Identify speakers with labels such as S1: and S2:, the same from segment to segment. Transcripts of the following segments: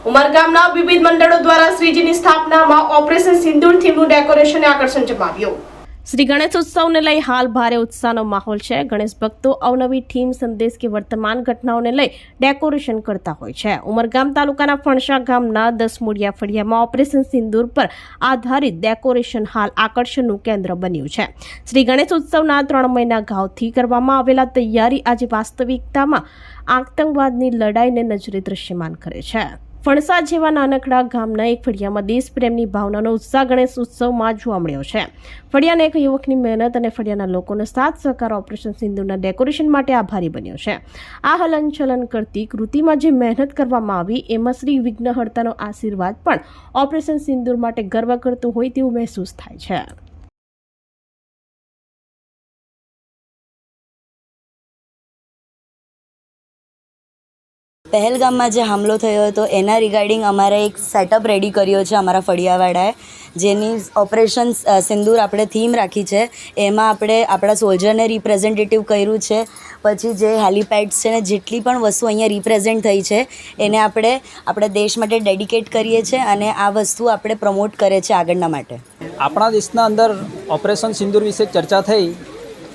S1: ઉમરગામના વિવિધ મંડળો દ્વારા શ્રીજીની સ્થાપનામાં ઓપરેશન સિંદૂર થીમનું ડેકોરેશન આકર્ષણ જમાવ્યું। श्री गणेश उत्सव ने लई हाल भारे उत्साहनो माहौल है। गणेश भक्तो अवनवी थीम संदेश के वर्तमान घटनाओं ने लई डेकोरेशन करता होय छे। उमरगाम तालुकाना फणसा गामना 10 मूड़िया फळियामां ऑपरेशन सिंदूर पर आधारित डेकोरेशन हाल आकर्षणनुं केन्द्र बन्युं छे। श्री गणेश उत्सवना 3 महीना अगाउथी करवामां आवेला तैयारी आज वास्तविकतामां आतंकवादनी लड़ाईने नजरे दृश्यमान करे छे। फणसा जेवा नानकड़ा गामना एक फळियामां देश प्रेमनी भावनानो उत्साह गणेश उत्सवमां जोवा मळ्यो छे। फळियाना एक युवकनी मेहनत अने फळियाना लोकोनो साथ सहकार ऑपरेशन सिंदूરના डेकोरेशन माटे आभारी बन्यो छे। आ हलनचलन करती कृतिमां जे मेहनत करवामां आवी एमां श्री विघ्नहर्तानो आशीर्वाद पण ऑपरेशन सिंदूर माटे गर्व करतो होय तेवुं महसूस थाय छे।
S2: પહેલગામમાં જે હુમલો થયો હતો એના રિગાર્ડિંગ અમારે એક સેટઅપ રેડી કર્યો છે અમારા ફળિયાવાળાએ, જેની ઓપરેશન સિંદૂર આપણે થીમ રાખી છે। એમાં આપણે આપણા સોલ્જરને રિપ્રેઝેન્ટેટિવ કર્યું છે। પછી જે હેલિપેડ્સ છે ને જેટલી પણ વસ્તુ અહીંયા રિપ્રેઝેન્ટ થઈ છે એને આપણે આપણા દેશ માટે ડેડિકેટ કરીએ છીએ અને આ વસ્તુ આપણે પ્રમોટ કરે છે આગળના માટે।
S3: આપણા દેશના અંદર ઓપરેશન સિંદૂર વિશે ચર્ચા થઈ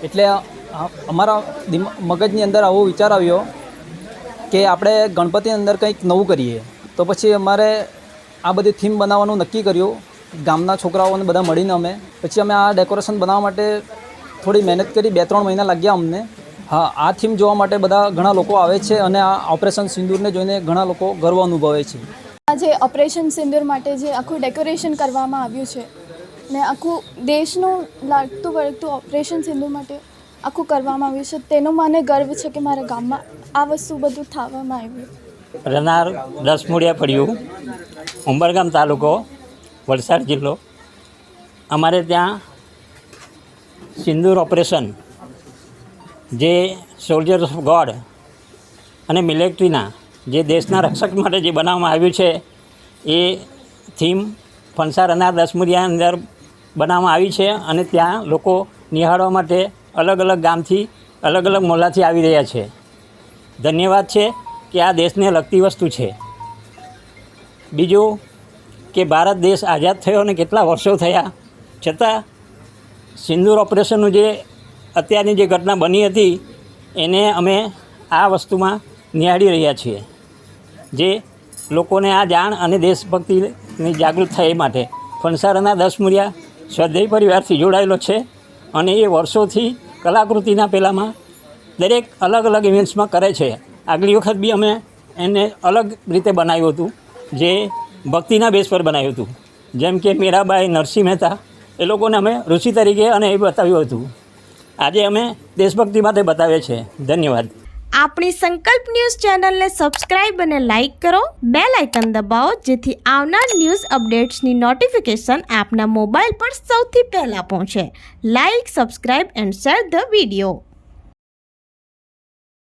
S3: એટલે અમારા મગજની અંદર આવો વિચાર આવ્યો કે આપણે ગણપતિ અંદર કંઈક નવું કરીએ। તો પછી અમારે આ બધી થીમ બનાવવાનું નક્કી કર્યું ગામના છોકરાઓને બધા મળીને અમે આ ડેકોરેશન બનાવવા માટે થોડી મહેનત કરી, 2-3 મહિના લાગ્યા અમને। હા, આ થીમ જોવા માટે બધા ઘણા લોકો આવે છે અને આ ઓપરેશન સિંદૂરને જોઈને ઘણા લોકો ગર્વ અનુભવે છે।
S4: આજે ઓપરેશન સિંદૂર માટે જે આખું ડેકોરેશન કરવામાં આવ્યું છે ને આખું દેશનું લાગતું વળગતું ઓપરેશન સિંદૂર માટે આખું કરવામાં આવ્યું છે, તેનો મને ગર્વ છે કે મારા ગામમાં આ વસ્તુ બધું થવામાં આવ્યું।
S5: રનાર 10 મૂળિયા ફળિયું, ઉમરગામ તાલુકો, વલસાડ જિલ્લો। અમારે ત્યાં સિંદૂર ઓપરેશન જે સોલ્જર્સ ઓફ ગોડ અને મિલિટરીના જે દેશના રક્ષક માટે જે બનાવવામાં આવ્યું છે એ થીમ ફણસા રનાર 10 મૂળિયા અંદર બનાવવામાં આવી છે અને ત્યાં લોકો નિહાળવા માટે અલગ અલગ ગામથી અલગ અલગ મોહલ્લાથી આવી રહ્યા છે। ધન્યવાદ છે કે આ દેશને લગતી વસ્તુ છે। બીજું કે ભારત દેશ આઝાદ થયો અને કેટલા વર્ષો થયા છતાં સિંદૂર ઓપરેશનનું જે અત્યારની જે ઘટના બની હતી એને અમે આ વસ્તુમાં નિહાળી રહ્યા છીએ, જે લોકોને આ જાણ અને દેશભક્તિની જાગૃત થાય એ માટે ફણસારના 10 મૂળિયા સ્વાધ્યાય પરિવારથી જોડાયેલો છે અને એ વર્ષોથી કલાકૃતિના પહેલાંમાં દરેક અલગ અલગ ઇવેન્ટ્સમાં કરે છે। આગલી વખત બી અમે એને અલગ રીતે બનાવ્યું હતું, જે ભક્તિના બેઝ પર બનાવ્યું હતું, જેમ કે મીરાબાઈ, નરસિંહ મહેતા એ લોકોને અમે ઋષિ તરીકે અને એ બતાવ્યું હતું। આજે અમે દેશભક્તિ માટે બતાવીએ છીએ। ધન્યવાદ।
S6: આપણી સંકલ્પ ન્યૂઝ ચેનલને સબસ્ક્રાઇબ અને લાઇક કરો, બેલ આઇકન દબાવો જેથી આવનાર ન્યૂઝ અપડેટ્સની નોટિફિકેશન આપના મોબાઈલ પર સૌથી પહેલાં પહોંચે। Like, subscribe and share the video.